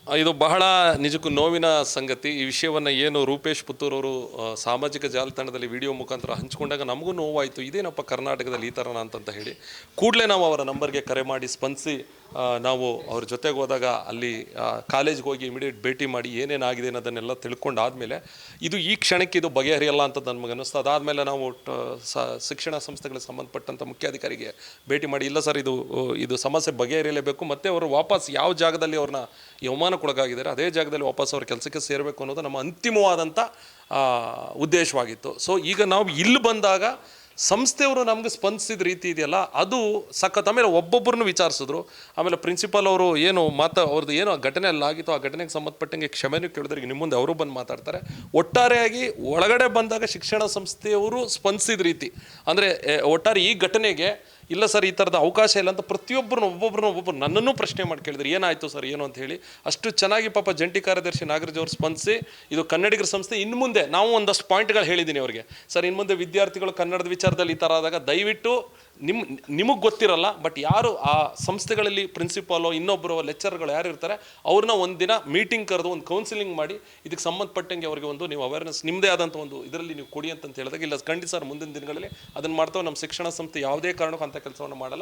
ಇದು ಬಹಳ ನಿಜಕ್ಕೂ ನೋವಿನ ಸಂಗತಿ. ಈ ವಿಷಯವನ್ನು ಏನು ರೂಪೇಶ್ ಪುತ್ತೂರವರು ಸಾಮಾಜಿಕ ಜಾಲತಾಣದಲ್ಲಿ ವಿಡಿಯೋ ಮುಖಾಂತರ ಹಂಚಿಕೊಂಡಾಗ ನಮಗೂ ನೋವಾಯಿತು. ಇದೇನಪ್ಪ ಕರ್ನಾಟಕದಲ್ಲಿ ಈ ಥರನ ಅಂತಂತ ಹೇಳಿ ಕೂಡಲೇ ನಾವು ಅವರ ನಂಬರ್ಗೆ ಕರೆ ಮಾಡಿ ಸ್ಪಂದಿಸಿ ನಾವು ಅವ್ರ ಜೊತೆಗೆ ಹೋದಾಗ ಅಲ್ಲಿ ಕಾಲೇಜ್ಗೆ ಹೋಗಿ ಇಮಿಡಿಯೇಟ್ ಭೇಟಿ ಮಾಡಿ ಏನೇನಾಗಿದೆ ಅನ್ನೋದನ್ನೆಲ್ಲ ತಿಳ್ಕೊಂಡಾದಮೇಲೆ ಇದು ಈ ಕ್ಷಣಕ್ಕೆ ಇದು ಬಗೆಹರಿಯಲ್ಲ ಅಂತ ನಮಗೆ ಅನ್ನಿಸ್ತು. ಅದಾದಮೇಲೆ ನಾವು ಶಿಕ್ಷಣ ಸಂಸ್ಥೆಗಳಿಗೆ ಸಂಬಂಧಪಟ್ಟಂಥ ಮುಖ್ಯಾಧಿಕಾರಿಗೆ ಭೇಟಿ ಮಾಡಿ, ಇಲ್ಲ ಸರ್ ಇದು ಸಮಸ್ಯೆ ಬಗೆಹರಿಯಲೇಬೇಕು, ಮತ್ತು ಅವರು ವಾಪಸ್ ಯಾವ ಜಾಗದಲ್ಲಿ ಅವ್ರನ್ನ ಈ ಅವಮಾನಕ್ಕೊಳಗಾಗಿದ್ದಾರೆ ಅದೇ ಜಾಗದಲ್ಲಿ ವಾಪಸ್ ಅವ್ರ ಕೆಲಸಕ್ಕೆ ಸೇರಬೇಕು ಅನ್ನೋದು ನಮ್ಮ ಅಂತಿಮವಾದಂಥ ಉದ್ದೇಶವಾಗಿತ್ತು. ಸೊ ಈಗ ನಾವು ಇಲ್ಲಿ ಬಂದಾಗ ಸಂಸ್ಥೆಯವರು ನಮಗೆ ಸ್ಪಂದಿಸಿದ ರೀತಿ ಇದೆಯಲ್ಲ ಅದು ಸಖತ್. ಆಮೇಲೆ ಒಬ್ಬೊಬ್ಬರನ್ನು ವಿಚಾರಿಸಿದ್ರು. ಆಮೇಲೆ ಪ್ರಿನ್ಸಿಪಾಲ್ ಅವರು ಏನು ಅವ್ರದ್ದು ಏನು ಘಟನೆ ಅಲ್ಲಾಗಿತ್ತು ಆ ಘಟನೆಗೆ ಸಂಬಂಧಪಟ್ಟಂಗೆ ಕ್ಷಮೆನೂ ಕೇಳಿದ್ರೆ ಈಗ ನಿಮ್ಮ ಮುಂದೆ ಅವರು ಬಂದು ಮಾತಾಡ್ತಾರೆ. ಒಟ್ಟಾರೆಯಾಗಿ ಒಳಗಡೆ ಬಂದಾಗ ಶಿಕ್ಷಣ ಸಂಸ್ಥೆಯವರು ಸ್ಪಂದಿಸಿದ ರೀತಿ ಅಂದರೆ ಒಟ್ಟಾರೆ ಈ ಘಟನೆಗೆ ಇಲ್ಲ ಸರ್ ಈ ಥರದ ಅವಕಾಶ ಇಲ್ಲ ಅಂತ ಒಬ್ಬೊಬ್ಬರು ನನ್ನನ್ನು ಪ್ರಶ್ನೆ ಮಾಡಿ ಕೇಳಿದ್ರು, ಏನಾಯಿತು ಸರ್ ಏನು ಅಂತ ಹೇಳಿ. ಅಷ್ಟು ಚೆನ್ನಾಗಿ ಪಾಪ ಜಂಟಿ ಕಾರ್ಯದರ್ಶಿ ನಾಗರಾಜ್ ಅವರು ಸ್ಪಂದಿಸಿ ಇದು ಕನ್ನಡಿಗರ ಸಂಸ್ಥೆ, ಇನ್ನು ಮುಂದೆ ನಾವು ಒಂದಷ್ಟು ಪಾಯಿಂಟ್ಗಳು ಹೇಳಿದ್ದೀನಿ ಅವರಿಗೆ, ಸರ್ ಇನ್ನು ಮುಂದೆ ವಿದ್ಯಾರ್ಥಿಗಳು ಕನ್ನಡದ ವಿಚಾರದಲ್ಲಿ ಈ ಥರ ಆದಾಗ ದಯವಿಟ್ಟು ನಿಮಗೆ ಗೊತ್ತಿರಲ್ಲ, ಬಟ್ ಯಾರು ಆ ಸಂಸ್ಥೆಗಳಲ್ಲಿ ಪ್ರಿನ್ಸಿಪಾಲೋ ಇನ್ನೊಬ್ಬರು ಲೆಕ್ಚರ್ಗಳು ಯಾರು ಇರ್ತಾರೆ ಅವ್ರನ್ನ ಒಂದು ದಿನ ಮೀಟಿಂಗ್ ಕರೆದು ಒಂದು ಕೌನ್ಸಿಲಿಂಗ್ ಮಾಡಿ ಇದಕ್ಕೆ ಸಂಬಂಧಪಟ್ಟಂಗೆ ಅವರಿಗೆ ಒಂದು ನೀವು ಅವೇರ್ನೆಸ್ ನಿಮ್ಮದೇ ಆದಂಥ ಒಂದು ಇದರಲ್ಲಿ ನೀವು ಕೊಡಿ ಅಂತ ಹೇಳಿದಾಗ, ಇಲ್ಲ ಖಂಡಿತ ಸರ್ ಮುಂದಿನ ದಿನಗಳಲ್ಲಿ ಅದನ್ನು ಮಾಡ್ತಾವೆ, ನಮ್ಮ ಶಿಕ್ಷಣ ಸಂಸ್ಥೆ ಯಾವುದೇ ಕಾರಣಕ್ಕೂ ಅಂಥ ಕೆಲಸವನ್ನು ಮಾಡಲ್ಲ,